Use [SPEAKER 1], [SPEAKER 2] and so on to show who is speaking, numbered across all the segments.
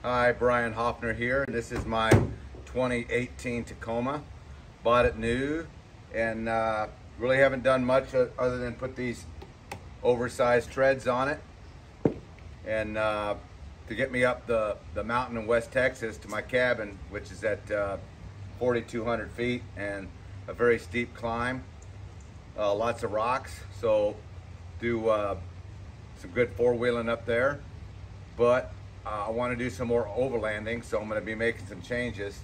[SPEAKER 1] Hi, Brian Hoffner here. This is my 2018 Tacoma. Bought it new and really haven't done much other than put these oversized treads on it and to get me up the mountain in West Texas to my cabin, which is at 4,200 feet and a very steep climb. Lots of rocks, so do some good four-wheeling up there, but I want to do some more overlanding, so I'm going to be making some changes.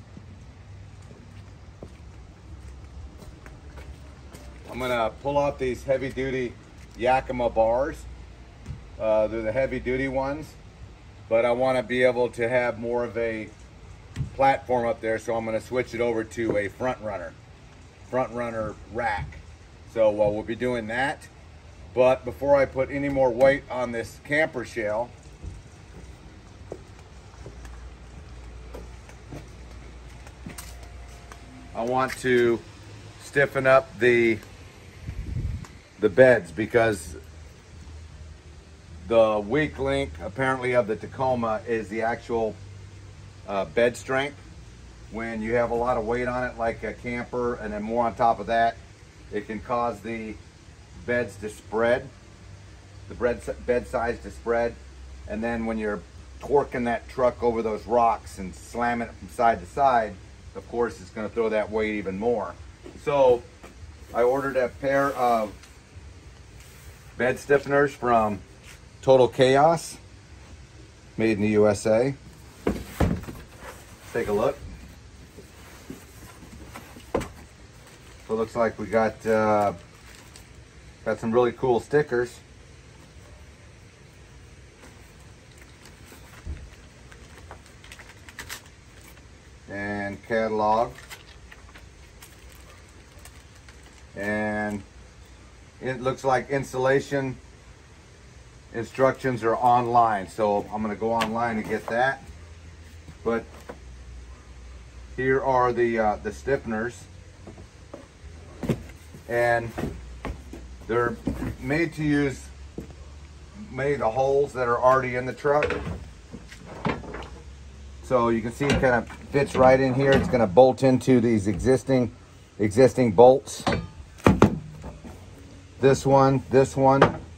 [SPEAKER 1] I'm going to pull out these heavy-duty Yakima bars. They're the heavy-duty ones, but I want to be able to have more of a platform up there, so I'm going to switch it over to a front runner rack. So we'll be doing that. But before I put any more weight on this camper shell, I want to stiffen up the beds, because the weak link apparently of the Tacoma is the actual bed strength. When you have a lot of weight on it like a camper and then more on top of that, it can cause the beds to spread, the bed size to spread, and then when you're torquing that truck over those rocks and slamming it from side to side, of course it's going to throw that weight even more. So I ordered a pair of bed stiffeners from Total Chaos, made in the USA. Take a look. So it looks like we got some really cool stickers. And catalog, and it looks like installation instructions are online, so I'm going to go online to get that. But here are the stiffeners, and they're made the holes that are already in the truck. So you can see it kind of fits right in here. It's going to bolt into these existing bolts. This one,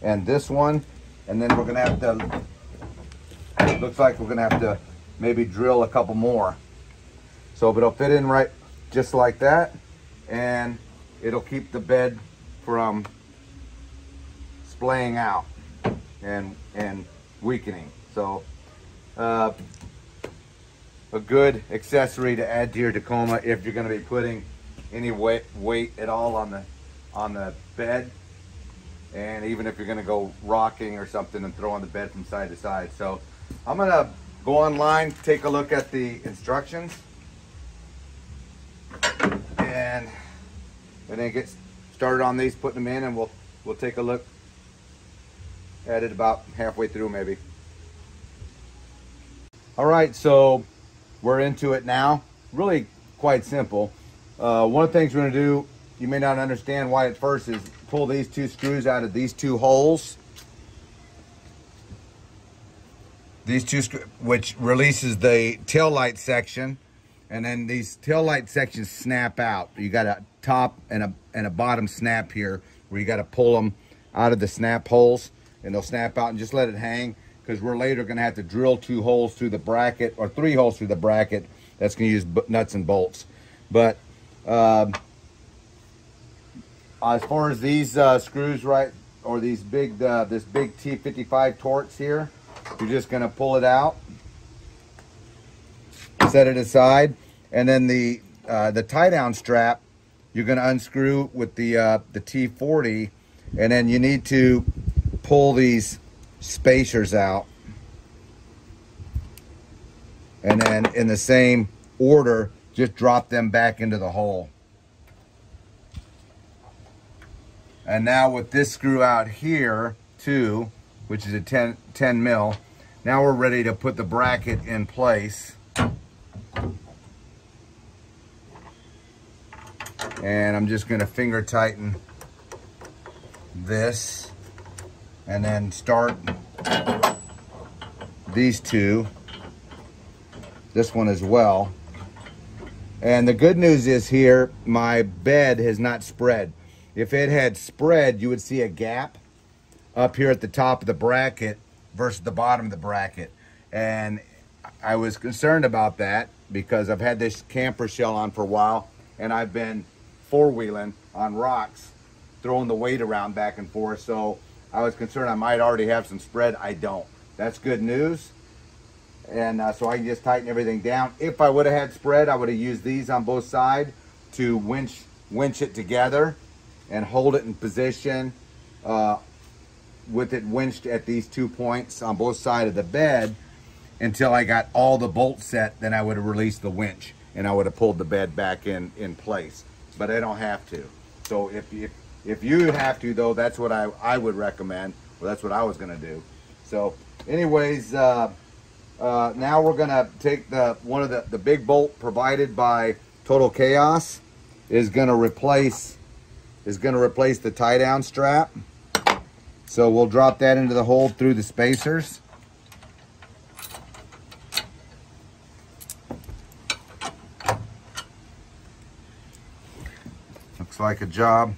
[SPEAKER 1] and this one. And then we're going to have to, it looks like we're going to have to maybe drill a couple more. So, but it'll fit in right just like that. And it'll keep the bed from splaying out and weakening. So, a good accessory to add to your Tacoma if you're going to be putting any weight at all on the bed, and even if you're going to go rocking or something and throwing the bed from side to side. So I'm going to go online, take a look at the instructions, and then get started on these, putting them in, and we'll take a look at it about halfway through maybe. All right, so we're into it now. Really quite simple. One of the things we're going to do, you may not understand why at first, is pull these two screws out of these two holes. These two screws, which releases the tail light section, and then these tail light sections snap out. You got a top and a bottom snap here, where you got to pull them out of the snap holes, and they'll snap out, and just let it hang, because we're later going to have to drill 2 holes through the bracket, or 3 holes through the bracket. That's going to use nuts and bolts. But as far as these screws, right, or these big this big T55 torques here, you're just going to pull it out, set it aside, and then the tie down strap you're going to unscrew with the T40, and then you need to pull these spacers out, and then in the same order just drop them back into the hole. And now with this screw out here too, which is a 10 mil, now we're ready to put the bracket in place. And I'm just going to finger tighten this, and then start these two this one as well. And the good news is here, my bed has not spread. If it had spread, you would see a gap up here at the top of the bracket versus the bottom of the bracket. And I was concerned about that because I've had this camper shell on for a while, and I've been four-wheeling on rocks, throwing the weight around back and forth. So I was concerned I might already have some spread. I don't. That's good news. And so I can just tighten everything down. If I would have had spread, I would have used these on both sides to winch it together and hold it in position with it winched at these 2 points on both sides of the bed until I got all the bolts set. Then I would have released the winch and I would have pulled the bed back in place. But I don't have to. So if you have to, though, that's what I would recommend. Well, that's what I was going to do. So anyways, now we're going to take one of the big bolt provided by Total Chaos is going to replace the tie down strap. So we'll drop that into the hole through the spacers. Looks like a job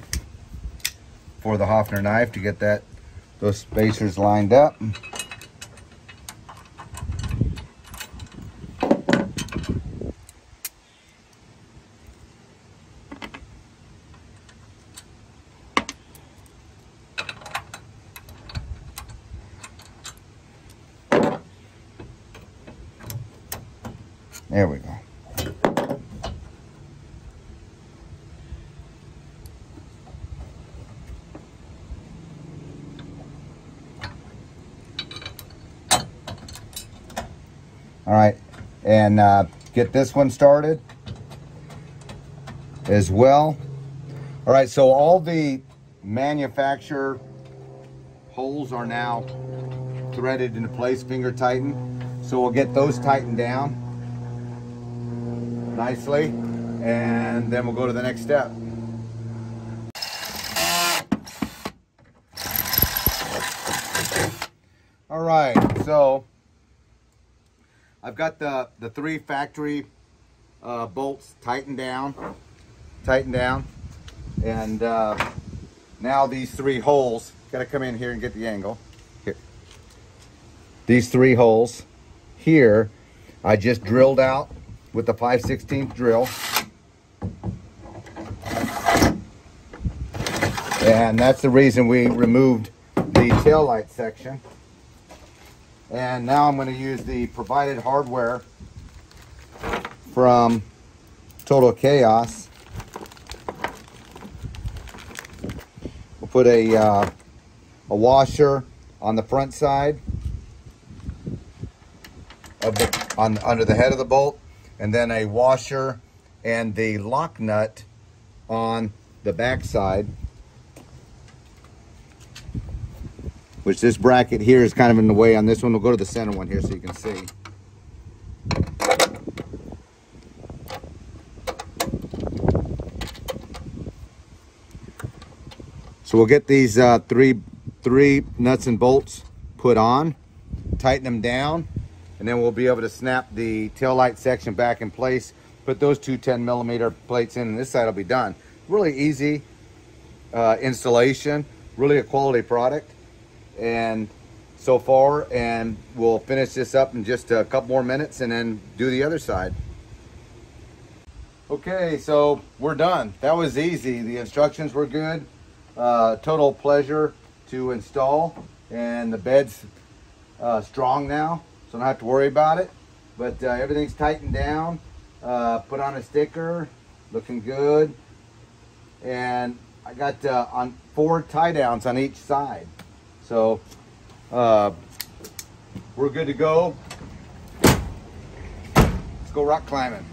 [SPEAKER 1] for the Hofner knife to get those spacers lined up. There we go. All right, and get this one started as well. All right, so all the manufacturer holes are now threaded into place, finger tightened. So we'll get those tightened down nicely, and then we'll go to the next step. All right, so I've got the 3 factory bolts tightened down, and now these 3 holes, gotta come in here and get the angle. Here. These 3 holes here, I just drilled out with the 5/16 drill. And that's the reason we removed the taillight section. And now I'm going to use the provided hardware from Total Chaos. We'll put a washer on the front side of under the head of the bolt, and then a washer and the lock nut on the back side, which this bracket here is kind of in the way on this one. We'll go to the center one here so you can see. So we'll get these three nuts and bolts put on, tighten them down, and then we'll be able to snap the taillight section back in place, put those 2 10mm plates in, and this side will be done. Really easy installation, really a quality product, and so far, and we'll finish this up in just a couple more minutes and then do the other side. Okay, so we're done. That was easy. The instructions were good. Total pleasure to install, and the bed's strong now, so I don't have to worry about it. But everything's tightened down, put on a sticker, looking good. And I got on 4 tie downs on each side. So we're good to go. Let's go rock climbing.